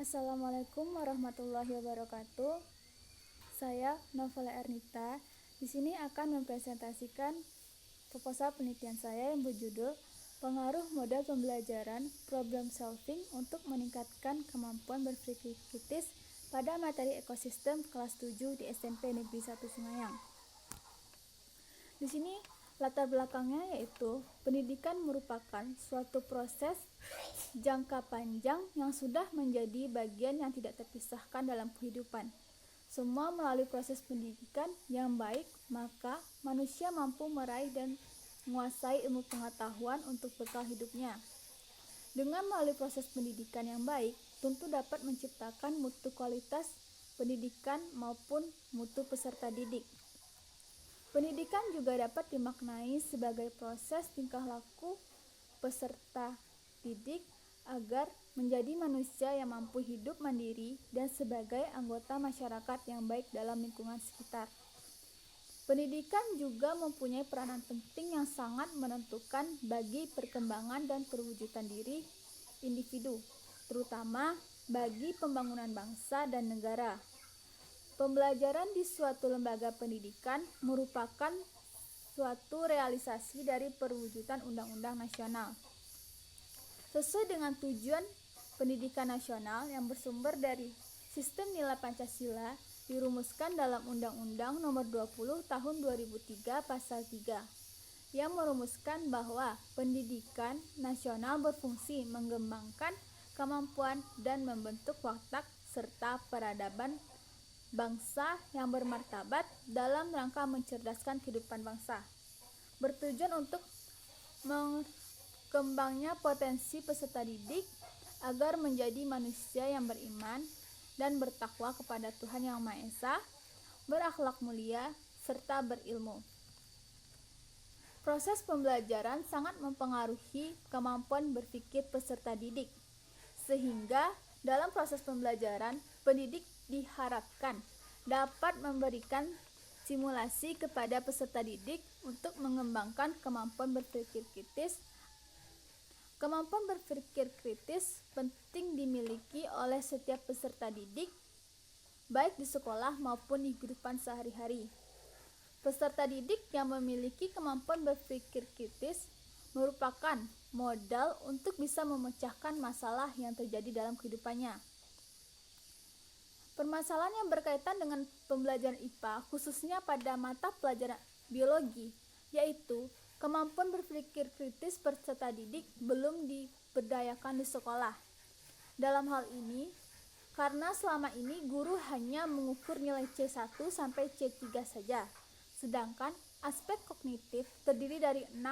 Assalamualaikum warahmatullahi wabarakatuh. Saya Novela Ernita. Di sini akan mempresentasikan proposal penelitian saya yang berjudul Pengaruh Model Pembelajaran Problem Solving untuk Meningkatkan Kemampuan Berpikir Kritis pada Materi Ekosistem kelas 7 di SMP Negeri 1 Sungayang. Di sini latar belakangnya yaitu pendidikan merupakan suatu proses jangka panjang yang sudah menjadi bagian yang tidak terpisahkan dalam kehidupan. Semua melalui proses pendidikan yang baik, maka manusia mampu meraih dan menguasai ilmu pengetahuan untuk bekal hidupnya. Dengan melalui proses pendidikan yang baik, tentu dapat menciptakan mutu kualitas pendidikan maupun mutu peserta didik. Pendidikan juga dapat dimaknai sebagai proses tingkah laku peserta didik agar menjadi manusia yang mampu hidup mandiri dan sebagai anggota masyarakat yang baik dalam lingkungan sekitar. Pendidikan juga mempunyai peranan penting yang sangat menentukan bagi perkembangan dan perwujudan diri individu, terutama bagi pembangunan bangsa dan negara. Pembelajaran di suatu lembaga pendidikan merupakan suatu realisasi dari perwujudan undang-undang nasional. Sesuai dengan tujuan pendidikan nasional yang bersumber dari sistem nilai Pancasila dirumuskan dalam Undang-Undang Nomor 20 Tahun 2003 Pasal 3 yang merumuskan bahwa pendidikan nasional berfungsi mengembangkan kemampuan dan membentuk watak serta peradaban bangsa yang bermartabat dalam rangka mencerdaskan kehidupan bangsa, bertujuan untuk mengembangnya potensi peserta didik agar menjadi manusia yang beriman dan bertakwa kepada Tuhan Yang Maha Esa, berakhlak mulia, serta berilmu. Proses pembelajaran sangat mempengaruhi kemampuan berpikir peserta didik, sehingga dalam proses pembelajaran, pendidik diharapkan dapat memberikan simulasi kepada peserta didik untuk mengembangkan kemampuan berpikir kritis. Kemampuan berpikir kritis penting dimiliki oleh setiap peserta didik, baik di sekolah maupun di kehidupan sehari-hari. Peserta didik yang memiliki kemampuan berpikir kritis merupakan modal untuk bisa memecahkan masalah yang terjadi dalam kehidupannya. Permasalahan yang berkaitan dengan pembelajaran IPA, khususnya pada mata pelajaran biologi, yaitu kemampuan berpikir kritis peserta didik belum diberdayakan di sekolah. Dalam hal ini, karena selama ini guru hanya mengukur nilai C1 sampai C3 saja, sedangkan aspek kognitif terdiri dari 6,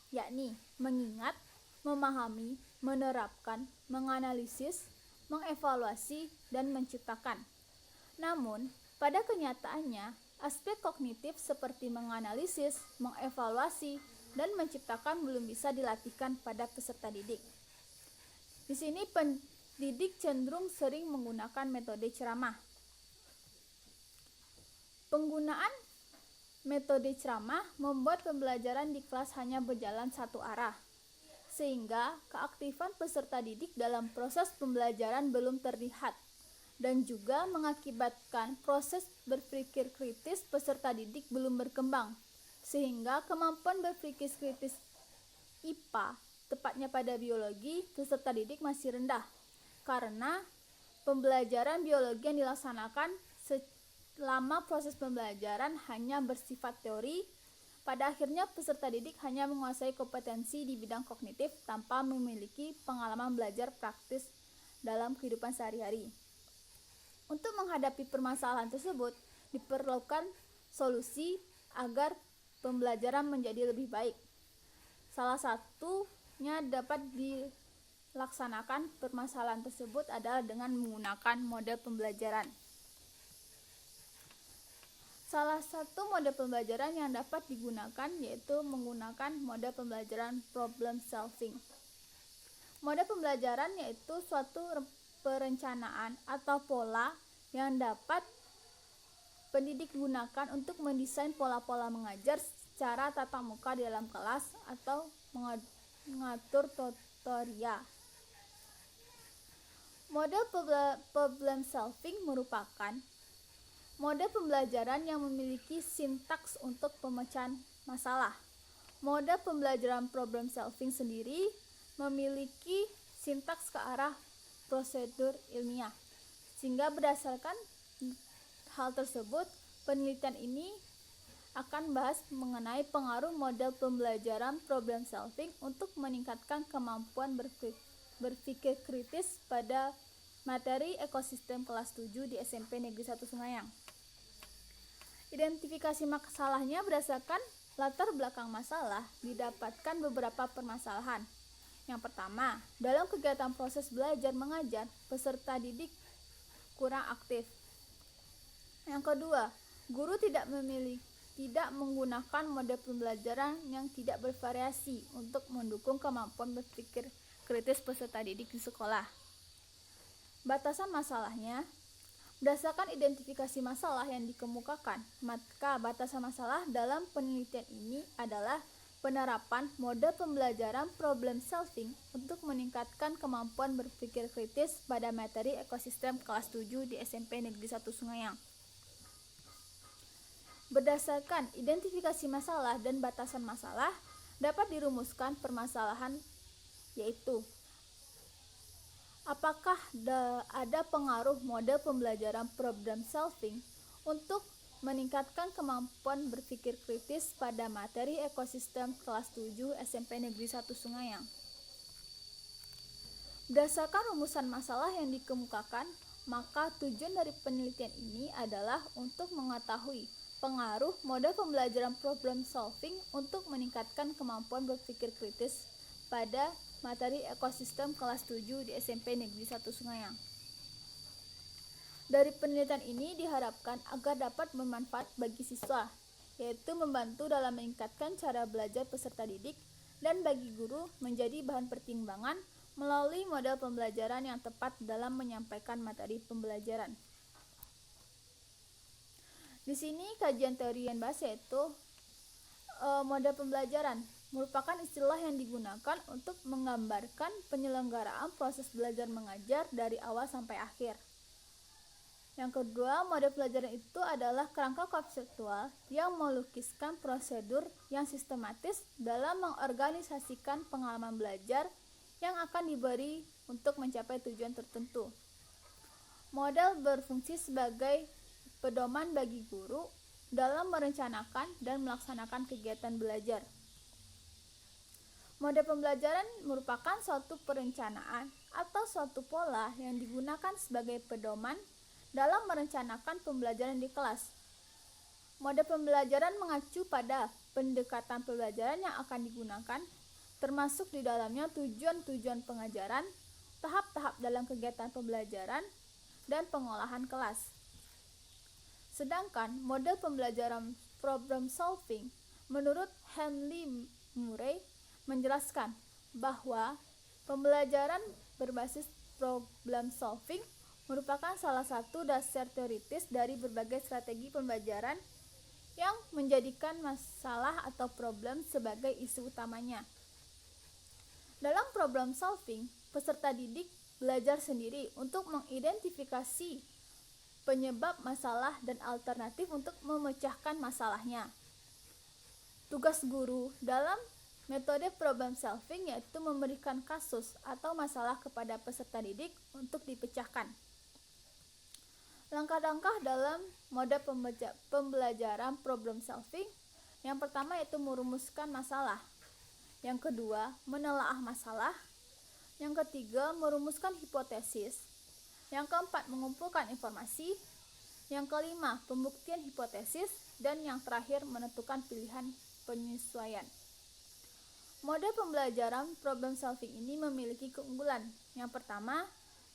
yakni mengingat, memahami, menerapkan, menganalisis, mengevaluasi, dan menciptakan. Namun, pada kenyataannya, aspek kognitif seperti menganalisis, mengevaluasi, dan menciptakan belum bisa dilatihkan pada peserta didik. Di sini pendidik cenderung sering menggunakan metode ceramah. Penggunaan metode ceramah membuat pembelajaran di kelas hanya berjalan satu arah, sehingga keaktifan peserta didik dalam proses pembelajaran belum terlihat dan juga mengakibatkan proses berpikir kritis peserta didik belum berkembang, sehingga kemampuan berpikir kritis IPA, tepatnya pada biologi, peserta didik masih rendah karena pembelajaran biologi yang dilaksanakan selama proses pembelajaran hanya bersifat teori. Pada akhirnya peserta didik hanya menguasai kompetensi di bidang kognitif tanpa memiliki pengalaman belajar praktis dalam kehidupan sehari-hari. Untuk menghadapi permasalahan tersebut, diperlukan solusi agar pembelajaran menjadi lebih baik. Salah satunya dapat dilaksanakan permasalahan tersebut adalah dengan menggunakan model pembelajaran. Salah satu model pembelajaran yang dapat digunakan yaitu menggunakan model pembelajaran problem solving. Model pembelajaran yaitu suatu perencanaan atau pola yang dapat pendidik gunakan untuk mendesain pola-pola mengajar secara tatap muka di dalam kelas atau mengatur tutorial. Model problem solving merupakan model pembelajaran yang memiliki sintaks untuk pemecahan masalah. Model pembelajaran problem solving sendiri memiliki sintaks ke arah prosedur ilmiah. Sehingga berdasarkan hal tersebut, penelitian ini akan bahas mengenai pengaruh model pembelajaran problem solving untuk meningkatkan kemampuan berpikir kritis pada materi ekosistem kelas 7 di SMP Negeri 1 Sungayang. Identifikasi masalahnya berdasarkan latar belakang masalah didapatkan beberapa permasalahan. Yang pertama, dalam kegiatan proses belajar mengajar, peserta didik kurang aktif. Yang kedua, guru tidak menggunakan model pembelajaran yang tidak bervariasi untuk mendukung kemampuan berpikir kritis peserta didik di sekolah. Batasan masalahnya, berdasarkan identifikasi masalah yang dikemukakan, maka batasan masalah dalam penelitian ini adalah penerapan model pembelajaran problem solving untuk meningkatkan kemampuan berpikir kritis pada materi ekosistem kelas 7 di SMP Negeri 1 Sungayang. Berdasarkan identifikasi masalah dan batasan masalah, dapat dirumuskan permasalahan, yaitu apakah ada pengaruh model pembelajaran problem solving untuk meningkatkan kemampuan berpikir kritis pada materi ekosistem kelas 7 SMP Negeri 1 Sungayang. Berdasarkan rumusan masalah yang dikemukakan, maka tujuan dari penelitian ini adalah untuk mengetahui pengaruh model pembelajaran problem solving untuk meningkatkan kemampuan berpikir kritis pada materi ekosistem kelas 7 di SMP Negeri 1 Sungayang. Dari penelitian ini diharapkan agar dapat bermanfaat bagi siswa, yaitu membantu dalam meningkatkan cara belajar peserta didik dan bagi guru menjadi bahan pertimbangan melalui model pembelajaran yang tepat dalam menyampaikan materi pembelajaran. Di sini kajian teori yang bahas yaitu model pembelajaran merupakan istilah yang digunakan untuk menggambarkan penyelenggaraan proses belajar mengajar dari awal sampai akhir. Yang kedua, model pelajaran itu adalah kerangka konseptual yang melukiskan prosedur yang sistematis dalam mengorganisasikan pengalaman belajar yang akan diberi untuk mencapai tujuan tertentu. Model berfungsi sebagai pedoman bagi guru dalam merencanakan dan melaksanakan kegiatan belajar. Model pembelajaran merupakan suatu perencanaan atau suatu pola yang digunakan sebagai pedoman dalam merencanakan pembelajaran di kelas. Model pembelajaran mengacu pada pendekatan pembelajaran yang akan digunakan, termasuk di dalamnya tujuan-tujuan pengajaran, tahap-tahap dalam kegiatan pembelajaran, dan pengolahan kelas. Sedangkan model pembelajaran problem solving menurut Henry Murray menjelaskan bahwa pembelajaran berbasis problem solving merupakan salah satu dasar teoritis dari berbagai strategi pembelajaran yang menjadikan masalah atau problem sebagai isu utamanya. Dalam problem solving, peserta didik belajar sendiri untuk mengidentifikasi penyebab masalah dan alternatif untuk memecahkan masalahnya. Tugas guru dalam metode problem solving yaitu memberikan kasus atau masalah kepada peserta didik untuk dipecahkan. Langkah-langkah dalam model pembelajaran problem solving, yang pertama yaitu merumuskan masalah, yang kedua menelaah masalah, yang ketiga merumuskan hipotesis, yang keempat mengumpulkan informasi, yang kelima pembuktian hipotesis, dan yang terakhir menentukan pilihan penyesuaian. Model pembelajaran problem solving ini memiliki keunggulan. Yang pertama,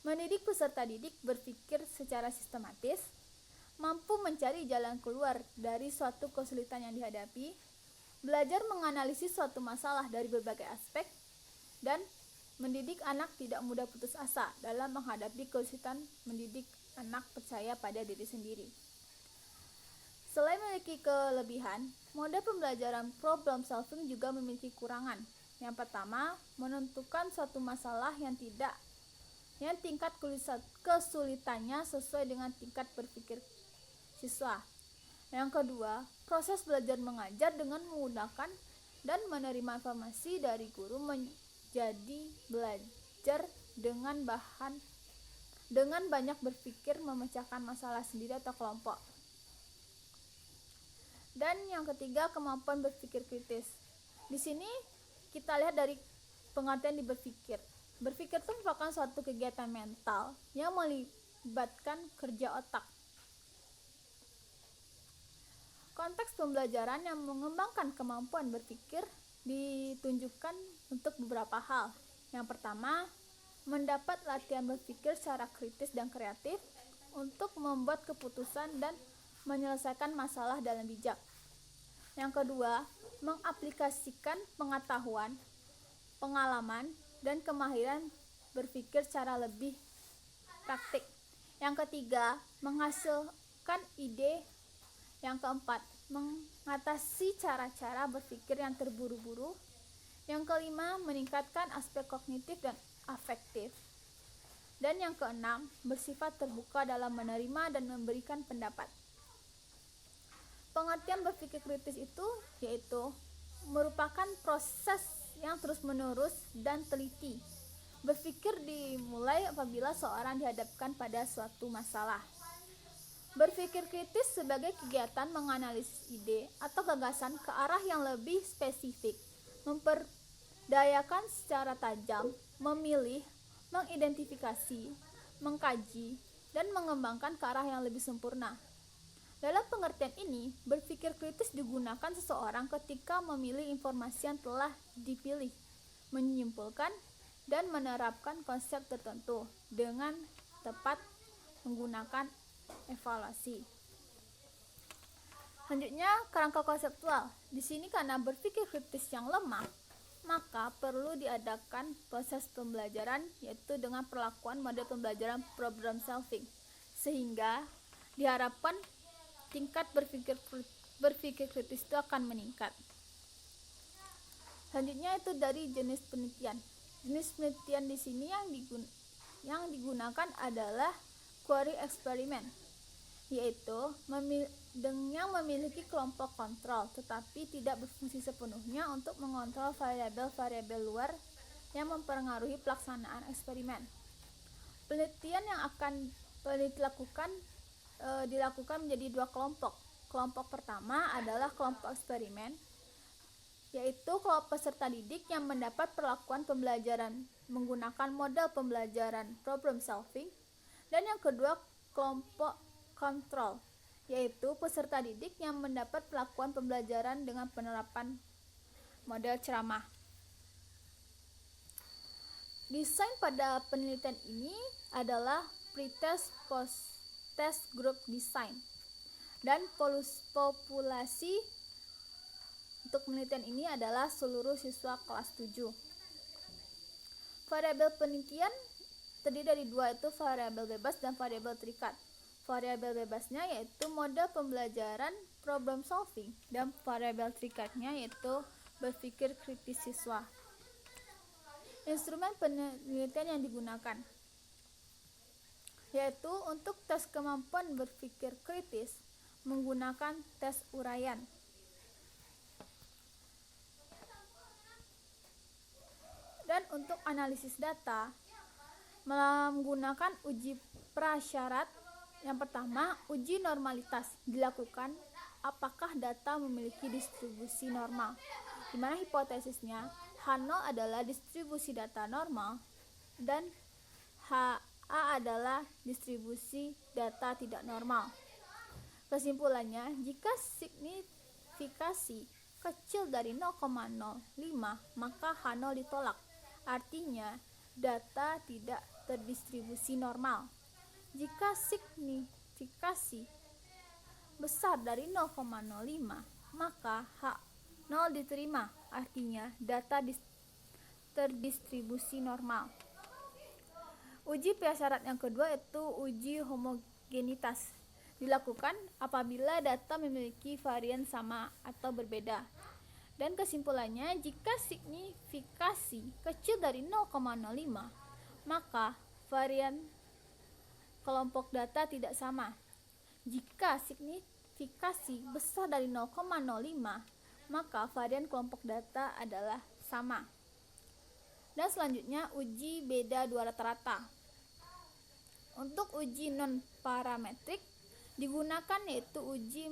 mendidik peserta didik berpikir secara sistematis, mampu mencari jalan keluar dari suatu kesulitan yang dihadapi, belajar menganalisis suatu masalah dari berbagai aspek, dan mendidik anak tidak mudah putus asa dalam menghadapi kesulitan, mendidik anak percaya pada diri sendiri. Selain memiliki kelebihan, model pembelajaran problem solving juga memiliki kekurangan. Yang pertama, menentukan suatu masalah yang tidak yang tingkat kesulitannya sesuai dengan tingkat berpikir siswa. Yang kedua, proses belajar mengajar dengan menggunakan dan menerima informasi dari guru menjadi belajar dengan banyak berpikir memecahkan masalah sendiri atau kelompok. Dan yang ketiga, kemampuan berpikir kritis. Di sini kita lihat dari pengertian di berpikir. Berpikir itu merupakan suatu kegiatan mental yang melibatkan kerja otak. Konteks pembelajaran yang mengembangkan kemampuan berpikir ditunjukkan untuk beberapa hal. Yang pertama, mendapat latihan berpikir secara kritis dan kreatif untuk membuat keputusan dan menyelesaikan masalah dalam bijak. Yang kedua, mengaplikasikan pengetahuan, pengalaman, dan kemahiran berpikir secara lebih praktik. Yang ketiga, menghasilkan ide. Yang keempat, mengatasi cara-cara berpikir yang terburu-buru. Yang kelima, meningkatkan aspek kognitif dan afektif. Dan yang keenam, bersifat terbuka dalam menerima dan memberikan pendapat. Pengertian berpikir kritis itu yaitu merupakan proses yang terus-menerus dan teliti. Berpikir dimulai apabila seorang dihadapkan pada suatu masalah. Berpikir kritis sebagai kegiatan menganalisis ide atau gagasan ke arah yang lebih spesifik, memperdayakan secara tajam, memilih, mengidentifikasi, mengkaji, dan mengembangkan ke arah yang lebih sempurna. Dalam pengertian ini, berpikir kritis digunakan seseorang ketika memilih informasi yang telah dipilih, menyimpulkan, dan menerapkan konsep tertentu dengan tepat menggunakan evaluasi. Selanjutnya, kerangka konseptual. Di sini karena berpikir kritis yang lemah, maka perlu diadakan proses pembelajaran yaitu dengan perlakuan model pembelajaran problem solving, sehingga diharapkan tingkat berpikir kritis itu akan meningkat. Selanjutnya itu dari jenis penelitian. Jenis penelitian di sini yang digunakan adalah query eksperimen, yaitu yang memiliki kelompok kontrol tetapi tidak berfungsi sepenuhnya untuk mengontrol variabel-variabel luar yang mempengaruhi pelaksanaan eksperimen. Penelitian yang akan dilakukan menjadi dua kelompok. Kelompok pertama adalah kelompok eksperimen, yaitu kelompok peserta didik yang mendapat perlakuan pembelajaran menggunakan model pembelajaran problem solving. Dan yang kedua, kelompok kontrol, yaitu peserta didik yang mendapat perlakuan pembelajaran dengan penerapan model ceramah. Desain pada penelitian ini adalah pretest, post-test group design. Dan populasi untuk penelitian ini adalah seluruh siswa kelas 7. Variabel penelitian terdiri dari dua, itu variabel bebas dan variabel terikat. Variabel bebasnya yaitu model pembelajaran problem solving, dan variabel terikatnya yaitu berpikir kritis siswa. Instrumen penelitian yang digunakan yaitu untuk tes kemampuan berpikir kritis menggunakan tes uraian. Dan untuk analisis data menggunakan uji prasyarat. Yang pertama, uji normalitas dilakukan apakah data memiliki distribusi normal, di mana hipotesisnya H0 adalah distribusi data normal dan HA adalah distribusi data tidak normal. Kesimpulannya, jika signifikasi kecil dari 0,05 maka H0 ditolak, artinya data tidak terdistribusi normal. Jika signifikasi besar dari 0,05 maka H0 diterima, artinya data terdistribusi normal. Uji prasyarat yang kedua yaitu uji homogenitas, dilakukan apabila data memiliki varian sama atau berbeda. Dan kesimpulannya, jika signifikasi kecil dari 0,05 maka varian kelompok data tidak sama. Jika signifikasi besar dari 0,05, maka varian kelompok data adalah sama. Dan selanjutnya, uji beda dua rata-rata. Untuk uji non-parametrik digunakan yaitu uji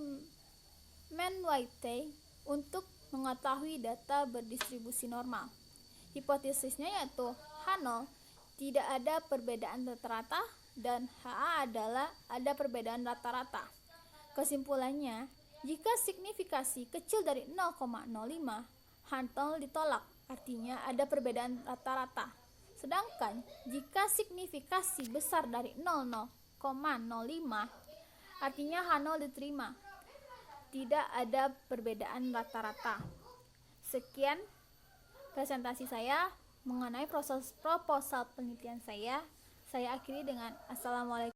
Mann-Whitey untuk mengetahui data berdistribusi normal. Hipotesisnya yaitu H0 tidak ada perbedaan rata-rata dan HA adalah ada perbedaan rata-rata. Kesimpulannya, jika signifikasi kecil dari 0,05, H0 ditolak, artinya ada perbedaan rata-rata. Sedangkan jika signifikasi besar dari 0,05, artinya H0 diterima, tidak ada perbedaan rata-rata. Sekian presentasi saya mengenai proses proposal penelitian saya. Saya akhiri dengan Assalamualaikum.